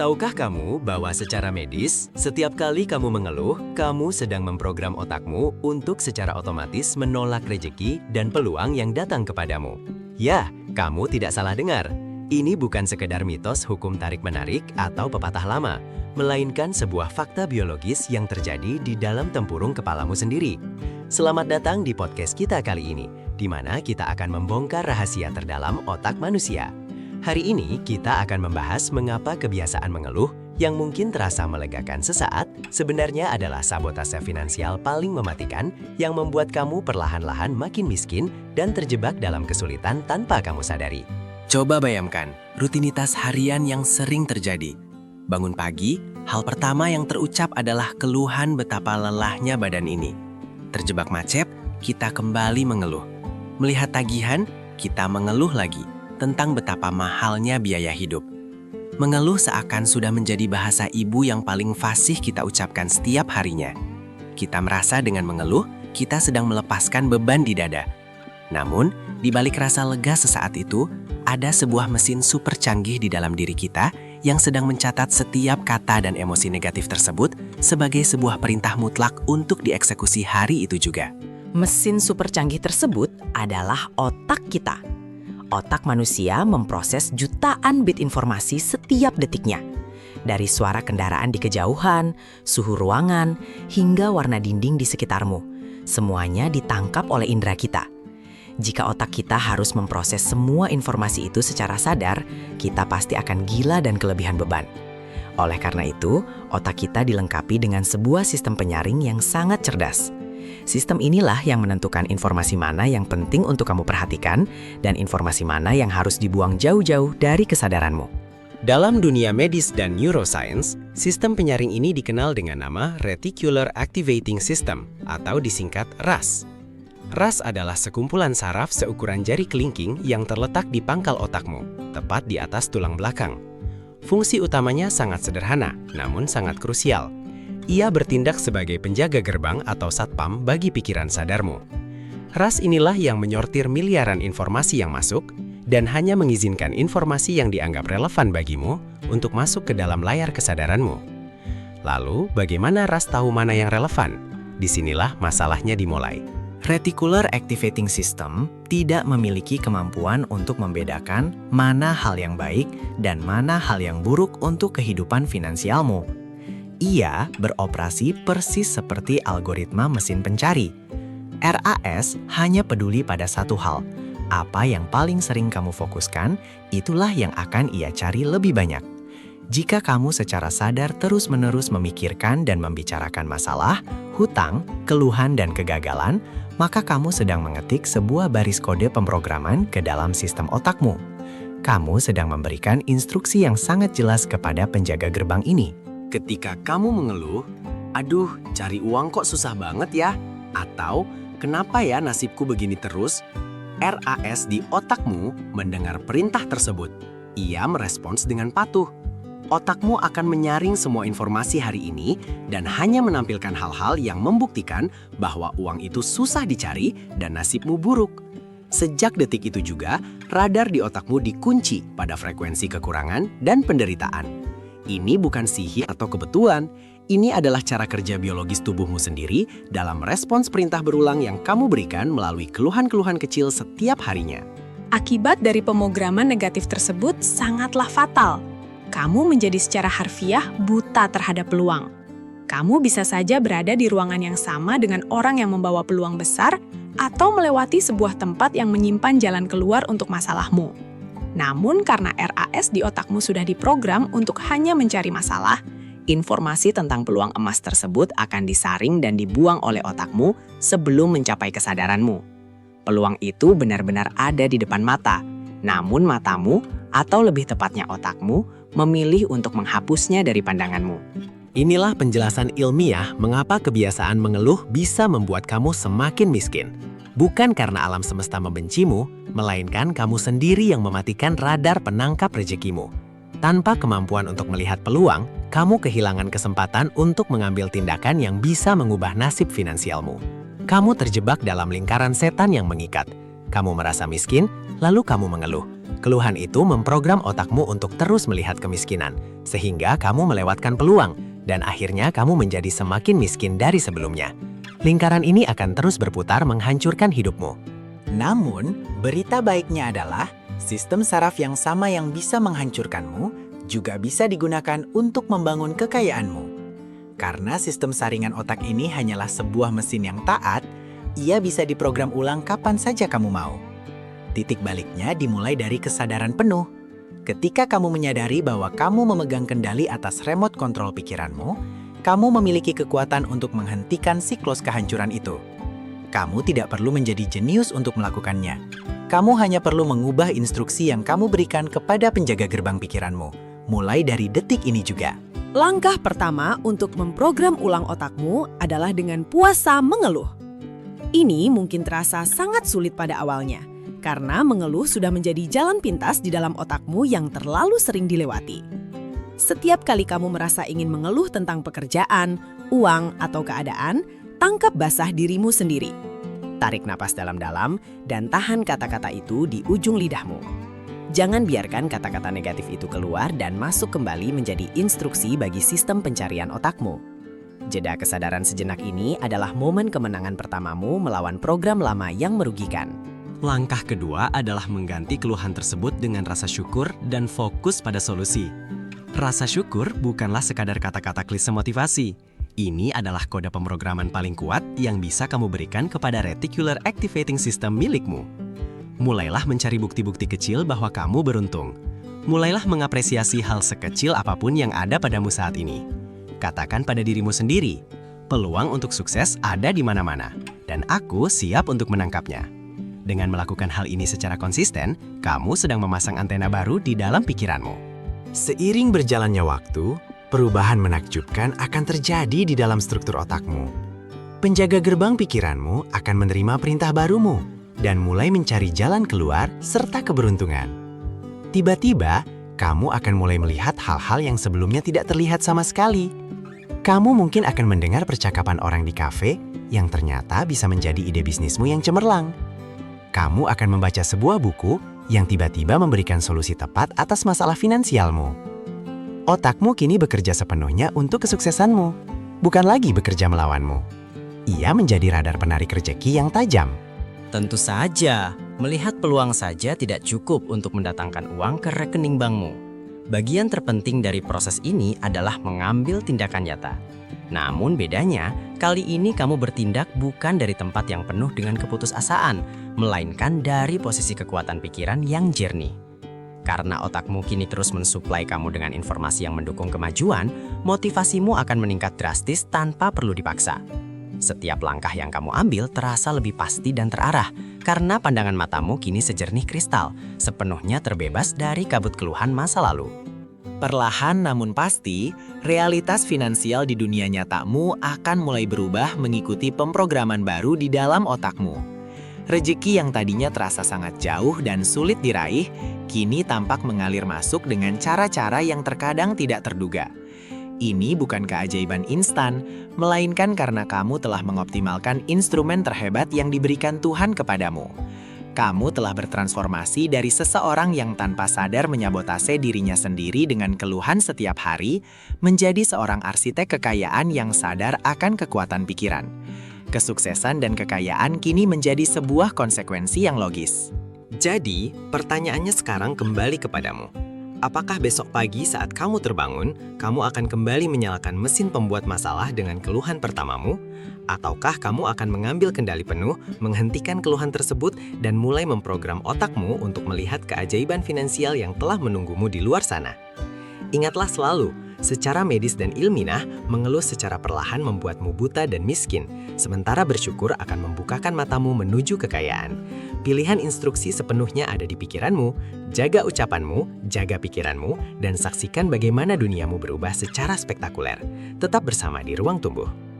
Tahukah kamu bahwa secara medis, setiap kali kamu mengeluh, kamu sedang memprogram otakmu untuk secara otomatis menolak rejeki dan peluang yang datang kepadamu? Ya, kamu tidak salah dengar. Ini bukan sekedar mitos hukum tarik-menarik atau pepatah lama, melainkan sebuah fakta biologis yang terjadi di dalam tempurung kepalamu sendiri. Selamat datang di podcast kita kali ini, di mana kita akan membongkar rahasia terdalam otak manusia. Hari ini kita akan membahas mengapa kebiasaan mengeluh yang mungkin terasa melegakan sesaat sebenarnya adalah sabotase finansial paling mematikan yang membuat kamu perlahan-lahan makin miskin dan terjebak dalam kesulitan tanpa kamu sadari. Coba bayangkan, rutinitas harian yang sering terjadi. Bangun pagi, hal pertama yang terucap adalah keluhan betapa lelahnya badan ini. Terjebak macet, kita kembali mengeluh. Melihat tagihan, kita mengeluh lagi tentang betapa mahalnya biaya hidup. Mengeluh seakan sudah menjadi bahasa ibu yang paling fasih kita ucapkan setiap harinya. Kita merasa dengan mengeluh, kita sedang melepaskan beban di dada. Namun, di balik rasa lega sesaat itu, ada sebuah mesin super canggih di dalam diri kita yang sedang mencatat setiap kata dan emosi negatif tersebut sebagai sebuah perintah mutlak untuk dieksekusi hari itu juga. Mesin super canggih tersebut adalah otak kita. Otak manusia memproses jutaan bit informasi setiap detiknya. Dari suara kendaraan di kejauhan, suhu ruangan, hingga warna dinding di sekitarmu. Semuanya ditangkap oleh indera kita. Jika otak kita harus memproses semua informasi itu secara sadar, kita pasti akan gila dan kelebihan beban. Oleh karena itu, otak kita dilengkapi dengan sebuah sistem penyaring yang sangat cerdas. Sistem inilah yang menentukan informasi mana yang penting untuk kamu perhatikan dan informasi mana yang harus dibuang jauh-jauh dari kesadaranmu. Dalam dunia medis dan neuroscience, sistem penyaring ini dikenal dengan nama Reticular Activating System atau disingkat RAS. RAS adalah sekumpulan saraf seukuran jari kelingking yang terletak di pangkal otakmu, tepat di atas tulang belakang. Fungsi utamanya sangat sederhana, namun sangat krusial. Ia bertindak sebagai penjaga gerbang atau satpam bagi pikiran sadarmu. RAS inilah yang menyortir miliaran informasi yang masuk dan hanya mengizinkan informasi yang dianggap relevan bagimu untuk masuk ke dalam layar kesadaranmu. Lalu, bagaimana RAS tahu mana yang relevan? Disinilah masalahnya dimulai. Reticular Activating System tidak memiliki kemampuan untuk membedakan mana hal yang baik dan mana hal yang buruk untuk kehidupan finansialmu. Ia beroperasi persis seperti algoritma mesin pencari. RAS hanya peduli pada satu hal. Apa yang paling sering kamu fokuskan, itulah yang akan ia cari lebih banyak. Jika kamu secara sadar terus-menerus memikirkan dan membicarakan masalah, hutang, keluhan, dan kegagalan, maka kamu sedang mengetik sebuah baris kode pemrograman ke dalam sistem otakmu. Kamu sedang memberikan instruksi yang sangat jelas kepada penjaga gerbang ini. Ketika kamu mengeluh, aduh, cari uang kok susah banget ya? Atau, kenapa ya nasibku begini terus? RAS di otakmu mendengar perintah tersebut. Ia merespons dengan patuh. Otakmu akan menyaring semua informasi hari ini dan hanya menampilkan hal-hal yang membuktikan bahwa uang itu susah dicari dan nasibmu buruk. Sejak detik itu juga, radar di otakmu dikunci pada frekuensi kekurangan dan penderitaan. Ini bukan sihir atau kebetulan, ini adalah cara kerja biologis tubuhmu sendiri dalam respons perintah berulang yang kamu berikan melalui keluhan-keluhan kecil setiap harinya. Akibat dari pemrograman negatif tersebut sangatlah fatal. Kamu menjadi secara harfiah buta terhadap peluang. Kamu bisa saja berada di ruangan yang sama dengan orang yang membawa peluang besar atau melewati sebuah tempat yang menyimpan jalan keluar untuk masalahmu. Namun karena RAS di otakmu sudah diprogram untuk hanya mencari masalah, informasi tentang peluang emas tersebut akan disaring dan dibuang oleh otakmu sebelum mencapai kesadaranmu. Peluang itu benar-benar ada di depan mata, namun matamu, atau lebih tepatnya otakmu, memilih untuk menghapusnya dari pandanganmu. Inilah penjelasan ilmiah mengapa kebiasaan mengeluh bisa membuat kamu semakin miskin. Bukan karena alam semesta membencimu, melainkan kamu sendiri yang mematikan radar penangkap rezekimu. Tanpa kemampuan untuk melihat peluang, kamu kehilangan kesempatan untuk mengambil tindakan yang bisa mengubah nasib finansialmu. Kamu terjebak dalam lingkaran setan yang mengikat. Kamu merasa miskin, lalu kamu mengeluh. Keluhan itu memprogram otakmu untuk terus melihat kemiskinan, sehingga kamu melewatkan peluang, dan akhirnya kamu menjadi semakin miskin dari sebelumnya. Lingkaran ini akan terus berputar menghancurkan hidupmu. Namun, berita baiknya adalah sistem saraf yang sama yang bisa menghancurkanmu juga bisa digunakan untuk membangun kekayaanmu. Karena sistem saringan otak ini hanyalah sebuah mesin yang taat, ia bisa diprogram ulang kapan saja kamu mau. Titik baliknya dimulai dari kesadaran penuh. Ketika kamu menyadari bahwa kamu memegang kendali atas remote kontrol pikiranmu, kamu memiliki kekuatan untuk menghentikan siklus kehancuran itu. Kamu tidak perlu menjadi jenius untuk melakukannya. Kamu hanya perlu mengubah instruksi yang kamu berikan kepada penjaga gerbang pikiranmu, mulai dari detik ini juga. Langkah pertama untuk memprogram ulang otakmu adalah dengan puasa mengeluh. Ini mungkin terasa sangat sulit pada awalnya, karena mengeluh sudah menjadi jalan pintas di dalam otakmu yang terlalu sering dilewati. Setiap kali kamu merasa ingin mengeluh tentang pekerjaan, uang, atau keadaan, tangkap basah dirimu sendiri. Tarik napas dalam-dalam dan tahan kata-kata itu di ujung lidahmu. Jangan biarkan kata-kata negatif itu keluar dan masuk kembali menjadi instruksi bagi sistem pencarian otakmu. Jeda kesadaran sejenak ini adalah momen kemenangan pertamamu melawan program lama yang merugikan. Langkah kedua adalah mengganti keluhan tersebut dengan rasa syukur dan fokus pada solusi. Rasa syukur bukanlah sekadar kata-kata klise motivasi. Ini adalah kode pemrograman paling kuat yang bisa kamu berikan kepada reticular activating system milikmu. Mulailah mencari bukti-bukti kecil bahwa kamu beruntung. Mulailah mengapresiasi hal sekecil apapun yang ada padamu saat ini. Katakan pada dirimu sendiri, peluang untuk sukses ada di mana-mana, dan aku siap untuk menangkapnya. Dengan melakukan hal ini secara konsisten, kamu sedang memasang antena baru di dalam pikiranmu. Seiring berjalannya waktu, perubahan menakjubkan akan terjadi di dalam struktur otakmu. Penjaga gerbang pikiranmu akan menerima perintah barumu dan mulai mencari jalan keluar serta keberuntungan. Tiba-tiba, kamu akan mulai melihat hal-hal yang sebelumnya tidak terlihat sama sekali. Kamu mungkin akan mendengar percakapan orang di kafe yang ternyata bisa menjadi ide bisnismu yang cemerlang. Kamu akan membaca sebuah buku yang tiba-tiba memberikan solusi tepat atas masalah finansialmu. Otakmu kini bekerja sepenuhnya untuk kesuksesanmu, bukan lagi bekerja melawanmu. Ia menjadi radar penarik rezeki yang tajam. Tentu saja, melihat peluang saja tidak cukup untuk mendatangkan uang ke rekening bankmu. Bagian terpenting dari proses ini adalah mengambil tindakan nyata. Namun bedanya, kali ini kamu bertindak bukan dari tempat yang penuh dengan keputusasaan, melainkan dari posisi kekuatan pikiran yang jernih. Karena otakmu kini terus mensuplai kamu dengan informasi yang mendukung kemajuan, motivasimu akan meningkat drastis tanpa perlu dipaksa. Setiap langkah yang kamu ambil terasa lebih pasti dan terarah, karena pandangan matamu kini sejernih kristal, sepenuhnya terbebas dari kabut keluhan masa lalu. Perlahan namun pasti, realitas finansial di dunia nyatamu akan mulai berubah mengikuti pemrograman baru di dalam otakmu. Rezeki yang tadinya terasa sangat jauh dan sulit diraih, kini tampak mengalir masuk dengan cara-cara yang terkadang tidak terduga. Ini bukan keajaiban instan, melainkan karena kamu telah mengoptimalkan instrumen terhebat yang diberikan Tuhan kepadamu. Kamu telah bertransformasi dari seseorang yang tanpa sadar menyabotase dirinya sendiri dengan keluhan setiap hari, menjadi seorang arsitek kekayaan yang sadar akan kekuatan pikiran. Kesuksesan dan kekayaan kini menjadi sebuah konsekuensi yang logis. Jadi, pertanyaannya sekarang kembali kepadamu. Apakah besok pagi saat kamu terbangun, kamu akan kembali menyalakan mesin pembuat masalah dengan keluhan pertamamu? Ataukah kamu akan mengambil kendali penuh, menghentikan keluhan tersebut, dan mulai memprogram otakmu untuk melihat keajaiban finansial yang telah menunggumu di luar sana? Ingatlah selalu, secara medis dan ilmiah, mengeluh secara perlahan membuatmu buta dan miskin, sementara bersyukur akan membukakan matamu menuju kekayaan. Pilihan instruksi sepenuhnya ada di pikiranmu, jaga ucapanmu, jaga pikiranmu, dan saksikan bagaimana duniamu berubah secara spektakuler. Tetap bersama di Ruang Tumbuh.